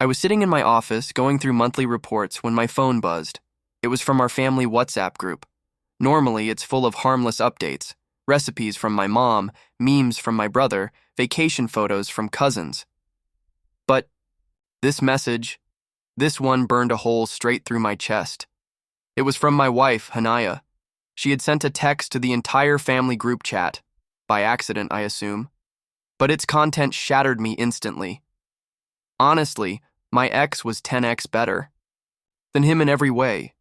I was sitting in my office going through monthly reports when my phone buzzed. It was from our family WhatsApp group. Normally, it's full of harmless updates, recipes from my mom, memes from my brother, vacation photos from cousins. But this message, this one burned a hole straight through my chest. It was from my wife, Hanaya. She had sent a text to the entire family group chat, by accident, I assume. But its content shattered me instantly. Honestly, my ex was 10x better than him in every way.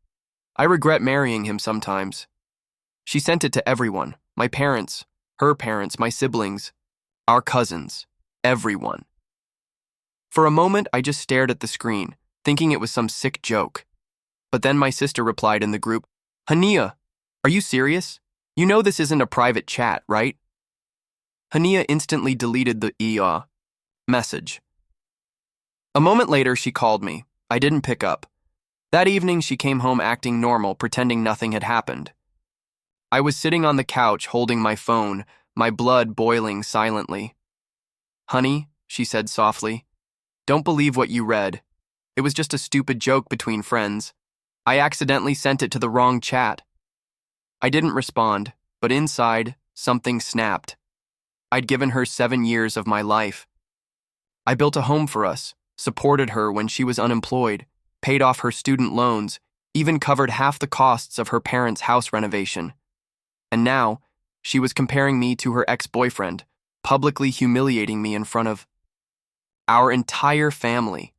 I regret marrying him sometimes. She sent it to everyone, my parents, her parents, my siblings, our cousins, everyone. For a moment, I just stared at the screen, thinking it was some sick joke. But then my sister replied in the group, "Hania, are you serious? You know this isn't a private chat, right?" Hania instantly deleted the message. A moment later, she called me. I didn't pick up. That evening, she came home acting normal, pretending nothing had happened. I was sitting on the couch holding my phone, my blood boiling silently. "Honey," she said softly, "don't believe what you read. It was just a stupid joke between friends. I accidentally sent it to the wrong chat." I didn't respond, but inside, something snapped. I'd given her 7 years of my life. I built a home for us, supported her when she was unemployed, paid off her student loans, even covered half the costs of her parents' house renovation. And now, she was comparing me to her ex-boyfriend, publicly humiliating me in front of our entire family.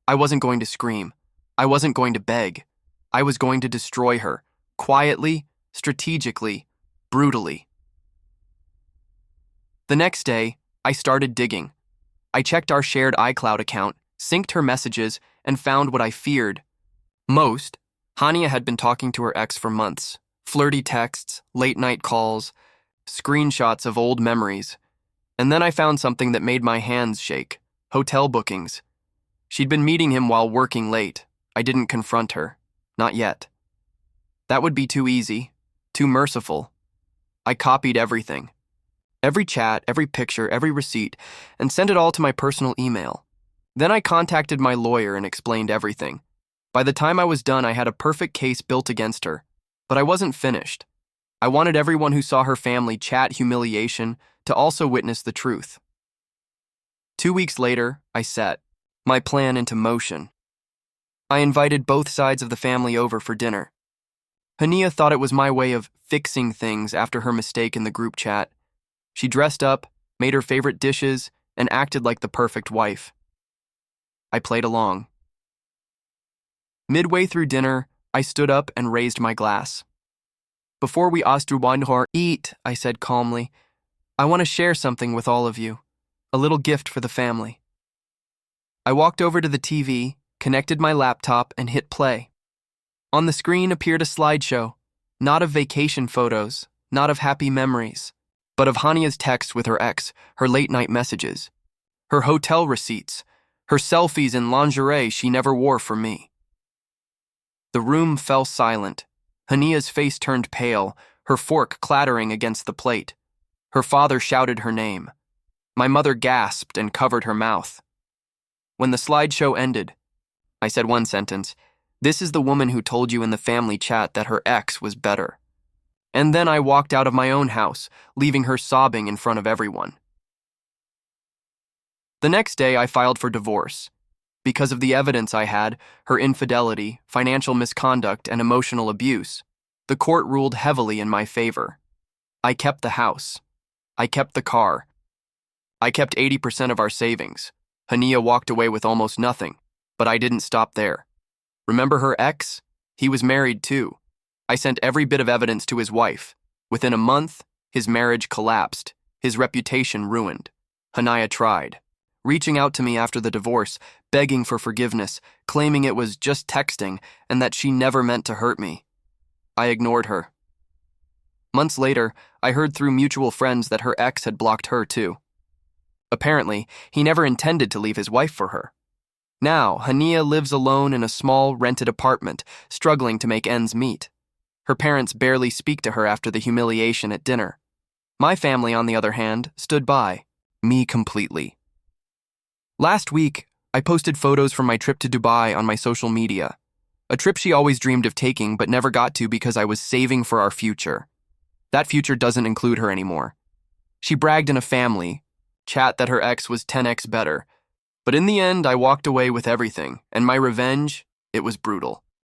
I wasn't going to scream. I wasn't going to beg. I was going to destroy her, quietly, strategically, brutally. The next day, I started digging. I checked our shared iCloud account, synced her messages, and found what I feared most. Hania had been talking to her ex for months. Flirty texts, late-night calls, screenshots of old memories. And then I found something that made my hands shake. Hotel bookings. She'd been meeting him while working late. I didn't confront her. Not yet. That would be too easy, too merciful. I copied everything. Every chat, every picture, every receipt, and sent it all to my personal email. Then I contacted my lawyer and explained everything. By the time I was done, I had a perfect case built against her. But I wasn't finished. I wanted everyone who saw her family chat humiliation to also witness the truth. 2 weeks later, I set my plan into motion. I invited both sides of the family over for dinner. Hania thought it was my way of fixing things after her mistake in the group chat. She dressed up, made her favorite dishes, and acted like the perfect wife. I played along. Midway through dinner, I stood up and raised my glass. "Before we eat," I said calmly, "I want to share something with all of you, a little gift for the family." I walked over to the TV, connected my laptop, and hit play. On the screen appeared a slideshow, not of vacation photos, not of happy memories, but of Hania's texts with her ex, her late-night messages, her hotel receipts, her selfies in lingerie she never wore for me. The room fell silent. Hania's face turned pale, her fork clattering against the plate. Her father shouted her name. My mother gasped and covered her mouth. When the slideshow ended, I said one sentence, "This is the woman who told you in the family chat that her ex was better." And then I walked out of my own house, leaving her sobbing in front of everyone. The next day, I filed for divorce. Because of the evidence I had, her infidelity, financial misconduct, and emotional abuse, the court ruled heavily in my favor. I kept the house. I kept the car. I kept 80% of our savings. Hania walked away with almost nothing, but I didn't stop there. Remember her ex? He was married too. I sent every bit of evidence to his wife. Within a month, his marriage collapsed, his reputation ruined. Hania tried, reaching out to me after the divorce, begging for forgiveness, claiming it was just texting and that she never meant to hurt me. I ignored her. Months later, I heard through mutual friends that her ex had blocked her too. Apparently, he never intended to leave his wife for her. Now, Hania lives alone in a small, rented apartment, struggling to make ends meet. Her parents barely speak to her after the humiliation at dinner. My family, on the other hand, stood by me completely. Last week, I posted photos from my trip to Dubai on my social media, a trip she always dreamed of taking but never got to because I was saving for our future. That future doesn't include her anymore. She bragged in a family chat that her ex was 10x better, but in the end, I walked away with everything, and my revenge, it was brutal.